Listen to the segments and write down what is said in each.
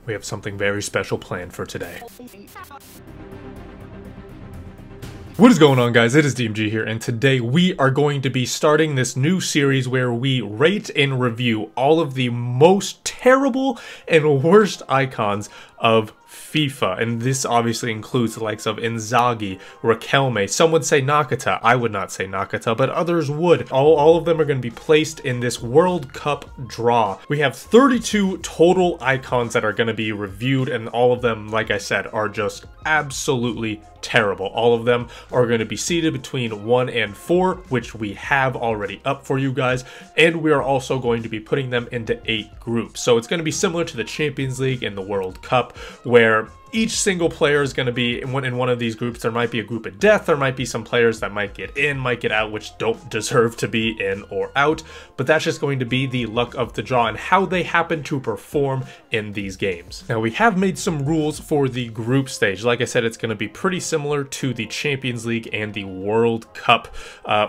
We have something very special planned for today. What is going on, guys? It is DMG here, and today we are going to be starting this new series where we rate and review all of the most terrible and worst icons of FIFA, and this obviously includes the likes of Inzaghi, Riquelme, some would say Nakata, I would not say Nakata, but others would. All of them are going to be placed in this World Cup draw. We have 32 total icons that are going to be reviewed, and all of them, like I said, are just absolutely terrible. All of them are going to be seated between 1 and 4, which we have already up for you guys, and we are also going to be putting them into 8 groups. So it's going to be similar to the Champions League and the World Cup, where each single player is going to be in one of these groups. There might be a group of death, there might be some players that might get in, might get out, which don't deserve to be in or out, but that's just going to be the luck of the draw and how they happen to perform in these games. Now, we have made some rules for the group stage. Like I said, it's going to be pretty similar to the Champions League and the World Cup.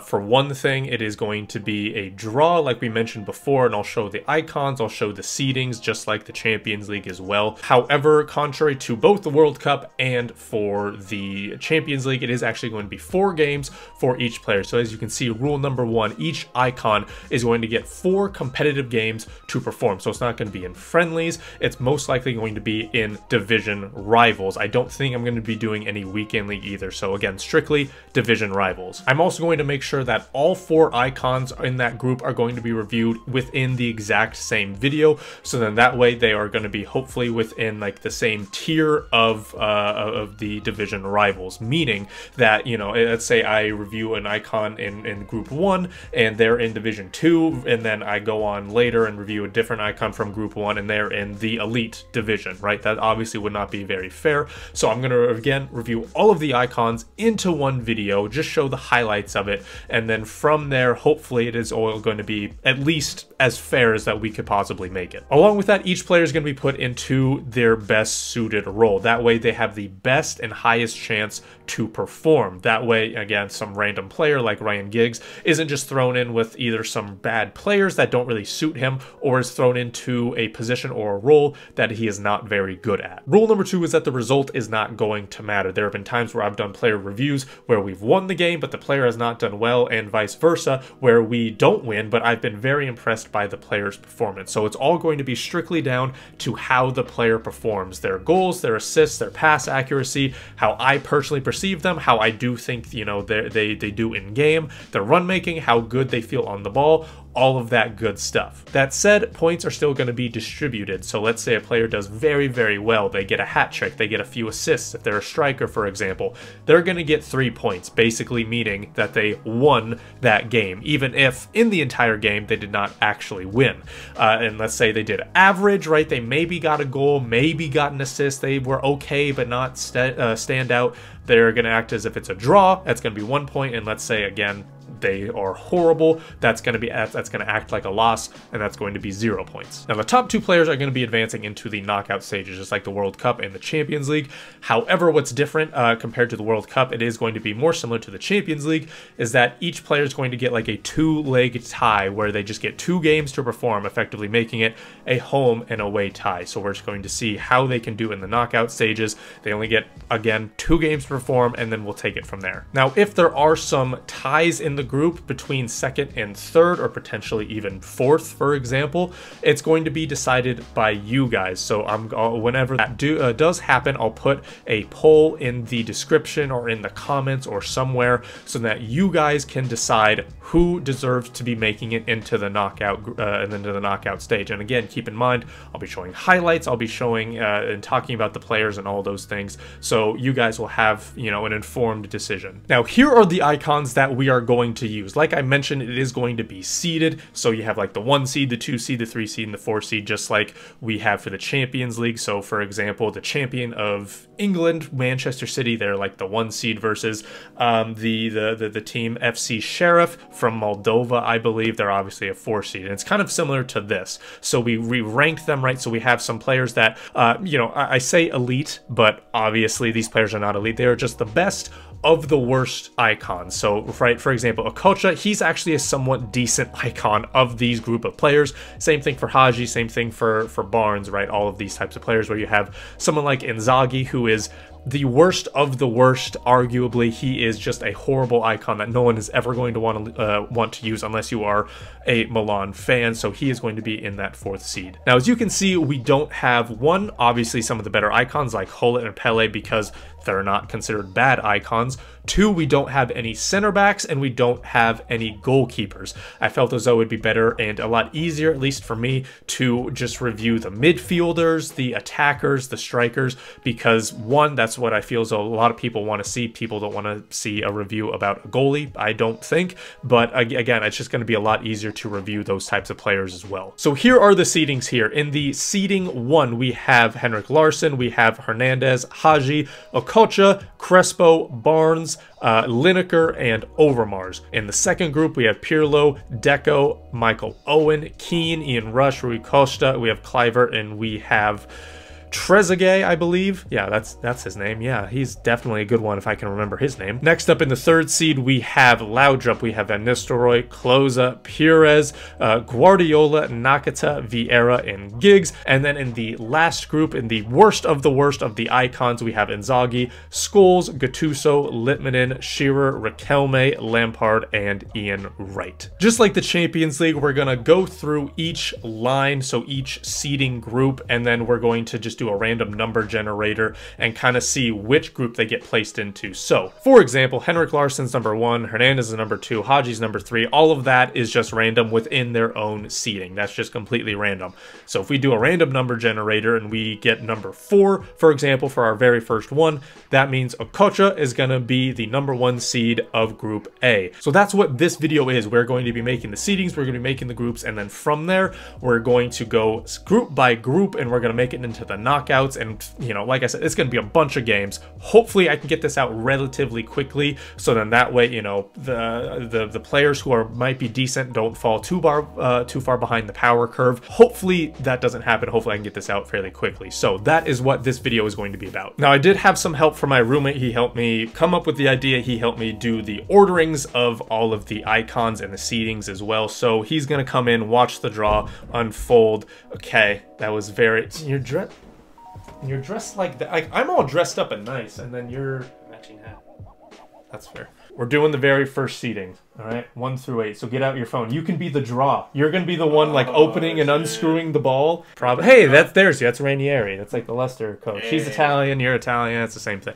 For one thing, it is going to be a draw, like we mentioned before, and I'll show the icons, I'll show the seedings, just like the Champions League as well. However, contrary to both the World Cup and for the Champions League, it is actually going to be 4 games for each player. So as you can see, rule number 1, each icon is going to get 4 competitive games to perform. So it's not going to be in friendlies, it's most likely going to be in division rivals. I don't think I'm going to be doing any weekend league either. So again, strictly division rivals. I'm also going to make sure that all 4 icons in that group are going to be reviewed within the exact same video. So then that way they are going to be hopefully within like the same tier of the division rivals, meaning that, you know, let's say I review an icon in group 1 and they're in division 2, and then I go on later and review a different icon from group 1 and they're in the elite division, right? That obviously would not be very fair. So I'm going to again review all of the icons into one video, just show the highlights of it, and then from there hopefully it is all going to be at least as fair as that we could possibly make it. Along with that, each player is going to be put into their best suited role. That way they have the best and highest chance to perform. That way, again, some random player like Ryan Giggs isn't just thrown in with either some bad players that don't really suit him, or is thrown into a position or a role that he is not very good at. Rule number 2 is that the result is not going to matter. There have been times where I've done player reviews where we've won the game, but the player has not done well, and vice versa, where we don't win, but I've been very impressed by the player's performance. So it's all going to be strictly down to how the player performs, their goals, their assists, their pass accuracy, how I personally perceive them, how I do think, you know, they do in game, their run making, how good they feel on the ball, all of that good stuff. That said, points are still going to be distributed. So let's say a player does very, very well. They get a hat trick, they get a few assists. If they're a striker, for example, they're going to get 3 points, basically meaning that they won that game, even if in the entire game they did not actually win. And let's say they did average, right? They maybe got a goal, maybe got an assist, they were okay, but not stand out. They're going to act as if it's a draw. That's going to be 1 point. And let's say, again, they are horrible, that's going to act like a loss, and that's going to be 0 points. Now, the top 2 players are going to be advancing into the knockout stages, just like the World Cup and the Champions League. However, what's different compared to the World Cup, it is going to be more similar to the Champions League, is that each player is going to get like a 2-leg tie, where they just get 2 games to perform, effectively making it a home and away tie. So we're just going to see how they can do in the knockout stages. They only get, again, 2 games to perform, and then we'll take it from there. Now, if there are some ties in the group between 2nd and 3rd, or potentially even 4th, for example, it's going to be decided by you guys. So whenever that does happen, I'll put a poll in the description or in the comments or somewhere, so that you guys can decide who deserves to be making it into the knockout and into the knockout stage. And again, keep in mind, I'll be showing highlights, I'll be showing and talking about the players and all those things, so you guys will have, you know, an informed decision. Now, here are the icons that we are going to use. Like I mentioned, it is going to be seeded, so you have like the 1 seed, the 2 seed, the 3 seed, and the 4 seed, just like we have for the Champions League. So for example, the champion of England, Manchester City, they're like the 1 seed versus the team FC Sheriff from Moldova, I believe. They're obviously a 4 seed, and it's kind of similar to this. So we ranked them, right? So we have some players that, you know, I say elite, but obviously these players are not elite. They are just the best of the worst icons. So, right, for example, Okocha, he's actually a somewhat decent icon of these group of players. Same thing for Haji, same thing for Barnes, right? All of these types of players where you have someone like Inzaghi, who is the worst of the worst. Arguably, he is just a horrible icon that no one is ever going to want to use unless you are a Milan fan. So he is going to be in that 4th seed. Now, as you can see, we don't have obviously some of the better icons like Hullet and Pele because they're not considered bad icons. 2, we don't have any center backs and we don't have any goalkeepers. I felt as though it would be better and a lot easier, at least for me, to just review the midfielders, the attackers, the strikers, because 1, that's what I feel as though a lot of people want to see. People don't want to see a review about a goalie, I don't think, but again, it's just going to be a lot easier to review those types of players as well. So here are the seedings here. In the seeding 1, we have Henrik Larsson, we have Hernandez, Haji, Okocha, Crespo, Barnes, Lineker, and Overmars. In the second group, we have Pirlo, Deco, Michael Owen, Keane, Ian Rush, Rui Costa, we have Kluivert, and we have Trezeguet, I believe. Yeah, that's his name. Yeah, he's definitely a good one if I can remember his name. Next up in the 3rd seed, we have Laudrup, we have Van Nistelrooy, Klose, Pires, Guardiola, Nakata, Vieira, and Giggs. And then in the last group, in the worst of the icons, we have Inzaghi, Scholes, Gattuso, Litmanen, Shearer, Riquelme, Lampard, and Ian Wright. Just like the Champions League, we're gonna go through each line, so each seeding group, and then we're going to just do a random number generator and kind of see which group they get placed into. So, for example, Henrik Larsson's number 1, Hernandez is number 2, Haji's number 3. All of that is just random within their own seeding. That's just completely random. So if we do a random number generator and we get number 4, for example, for our very first one, that means Okocha is going to be the number 1 seed of Group A. So that's what this video is. We're going to be making the seedings, we're going to be making the groups, and then from there, we're going to go group by group, and we're going to make it into the knockouts. And you know, like I said, it's going to be a bunch of games. Hopefully I can get this out relatively quickly, so then that way, you know, the players who might be decent don't fall too far behind the power curve. Hopefully that doesn't happen. Hopefully I can get this out fairly quickly. So that is what this video is going to be about. Now, I did have some help from my roommate. He helped me come up with the idea. He helped me do the orderings of all of the icons and the seedings as well. So he's going to come in, watch the draw unfold. Okay, that was very... You're dressed like that. I'm all dressed up and nice, and then you're matching hat. That's fair. We're doing the very first seeding, all right? 1 through 8. So get out your phone. You can be the draw. You're gonna be the one like opening and unscrewing the ball. Probably. Hey, there's you. That's Ranieri. That's like the Leicester coach. He's Italian. You're Italian. It's the same thing.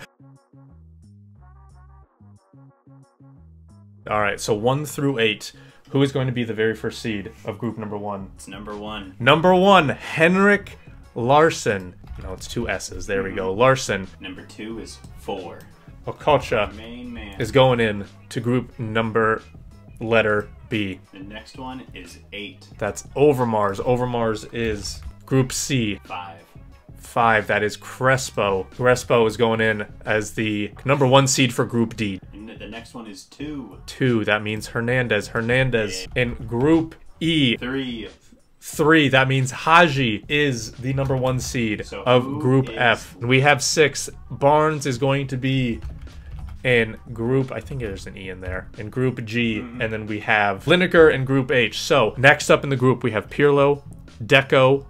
All right. So 1 through 8. Who is going to be the very first seed of group number 1? It's number 1. Number 1, Henrik Larsson. No, it's 2 S's. There we go. Larsson. Number 2 is 4. Okocha Main man is going in to group number letter B. The next one is 8. That's Overmars. Overmars is group C. 5. That is Crespo. Crespo is going in as the number 1 seed for group D. And the next one is 2. 2. That means Hernandez. Hernandez in group E. 3. That means Haji is the number 1 seed of Group F. We have 6. Barnes is going to be in Group, I think there's an E in there, in Group G, and then we have Lineker in Group H. So next up in the group, we have Pirlo, Deco,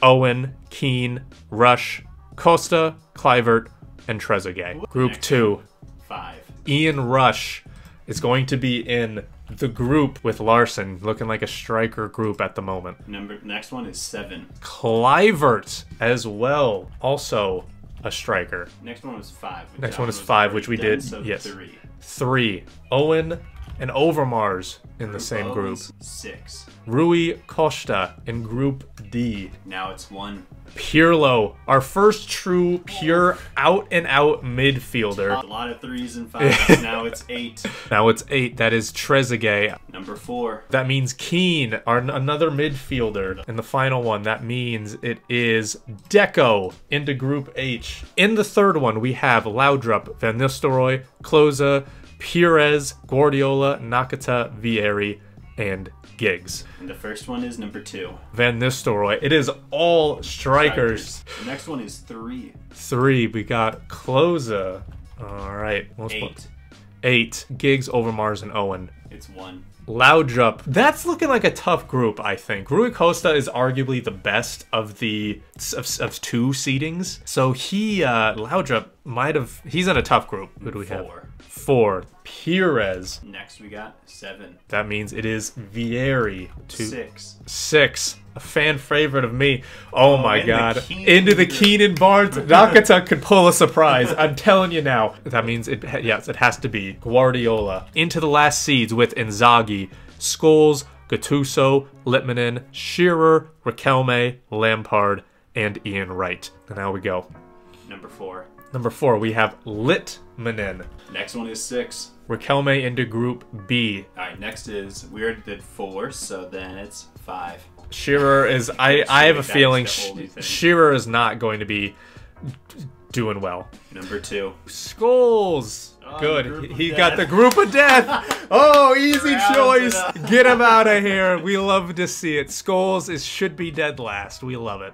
Owen, Keane, Rush, Costa, Kluivert, and Trezeguet. Group 2. 5. Ian Rush is going to be in the group with Larsson, looking like a striker group at the moment. Next one is 7. Kluivert as well, also a striker. Next one was 5. Next one is 5, which we did. So yes. 3. 3. Owen and Overmars in the same group. 6. Rui Costa in Group D. Now it's 1. Pirlo, our first true, pure, out-and-out midfielder. A lot of 3s and 5s. Now it's 8. Now it's 8. That is Trezeguet. Number 4. That means Keane, another midfielder. And the final one, that means it is Deco into Group H. In the third one, we have Laudrup, Van Nistelrooy, Klose, Pires, Guardiola, Nakata, Vieri, and Giggs. And the first one is number 2. Van Nistelrooy. It is all strikers. The next one is 3. 3. We got Klose. All right. 8. 8. Giggs, Overmars, and Owen. It's 1. Loudrup. That's looking like a tough group, I think. Rui Costa is arguably the best of the of 2 seedings. So he, Loudrup might have, he's in a tough group. Who do we have? 4. Pires. Next we got 7. That means it is Vieri. 6. A fan favorite of me. Oh my god. Into the Keenan Barnes. Nakata could pull a surprise. I'm telling you now. That means it, yes, it has to be Guardiola. Into the last seeds with Inzaghi, Scholes, Gattuso, Litmanen, Shearer, Riquelme, Lampard, and Ian Wright. And now we go. Number 4. Number 4, we have Litmanen. Next one is 6. Riquelme into Group B. Alright, next is, we already did 4, so then it's 5. Shearer is, I have a feeling Shearer is not going to be doing well. Number 2. Scholes. Oh, good. He got the group of death. Oh, easy choice. Get him out of here. We love to see it. Scholes should be dead last. We love it.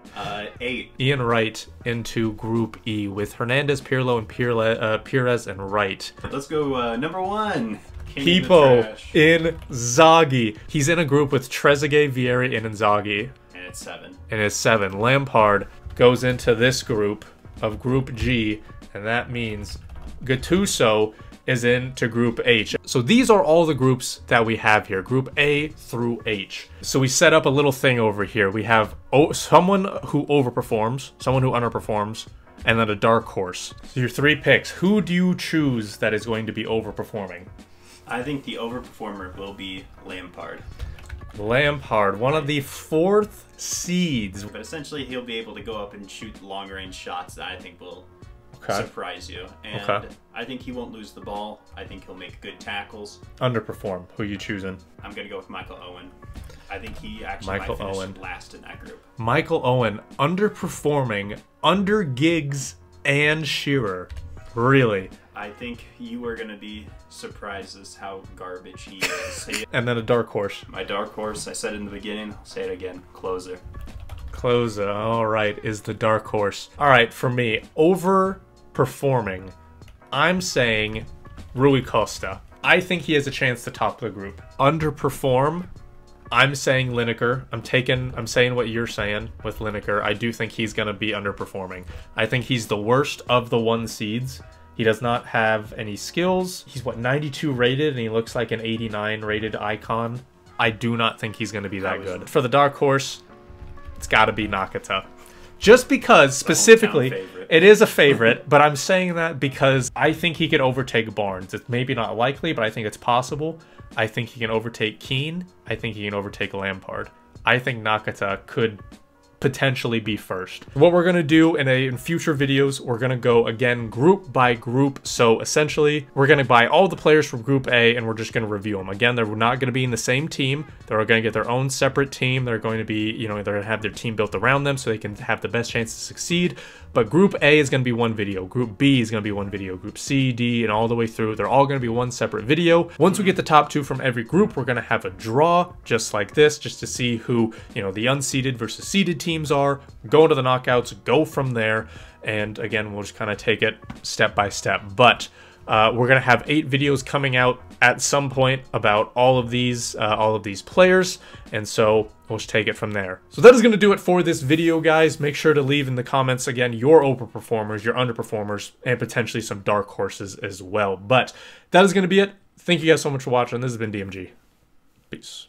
8. Ian Wright into Group E with Hernandez, Pirlo, and Pires and Wright. Let's go number 1. Pipo Inzaghi. He's in a group with Trezeguet, Vieri, and Inzaghi. And it's 7. And it's 7. Lampard goes into this group of Group G, and that means Gattuso is into Group H. So these are all the groups that we have here, Group A through H. So we set up a little thing over here. We have someone who overperforms, someone who underperforms, and then a dark horse. So your 3 picks. Who do you choose that is going to be overperforming? I think the overperformer will be Lampard. Lampard, one of the 4th seeds. But essentially, he'll be able to go up and shoot long-range shots that I think will surprise you. And I think he won't lose the ball. I think he'll make good tackles. Underperform. Who you choosing? I'm going to go with Michael Owen. I think he actually might finish last in that group. Michael Owen, underperforming, under Giggs and Shearer. Really? I think you are going to be surprised as how garbage he is. And then a dark horse. My dark horse, I said it in the beginning, I'll say it again, closer. Closer, all right, is the dark horse. All right, for me, overperforming, I'm saying Rui Costa. I think he has a chance to top the group. Underperform, I'm saying Lineker. I'm saying what you're saying with Lineker. I do think he's going to be underperforming. I think he's the worst of the 1 seeds. He does not have any skills. He's, what, 92 rated, and he looks like an 89 rated icon. I do not think he's going to be that good. For the dark horse, it's got to be Nakata. Just because, specifically, it is a favorite, but I'm saying that because I think he could overtake Barnes. It's maybe not likely, but I think it's possible. I think he can overtake Keane. I think he can overtake Lampard. I think Nakata could potentially be first. What we're going to do in future videos, we're going to go again group by group. So essentially, we're going to buy all the players from Group A and we're just going to review them. Again, they're not going to be in the same team. They're going to get their own separate team. They're going to be, you know, they're going to have their team built around them so they can have the best chance to succeed. But Group A is going to be 1 video. Group B is going to be 1 video. Group C, D, and all the way through, they're all going to be 1 separate video. Once we get the top 2 from every group, we're going to have a draw just like this, just to see who, you know, the unseeded versus seeded teams are. Go into the knockouts, go from there, and again, we'll just kind of take it step by step. But we're gonna have 8 videos coming out at some point about all of these players, and so we'll just take it from there. So that is gonna do it for this video, guys. Make sure to leave in the comments again your overperformers, your underperformers, and potentially some dark horses as well. But that is gonna be it. Thank you guys so much for watching. This has been DMG. Peace.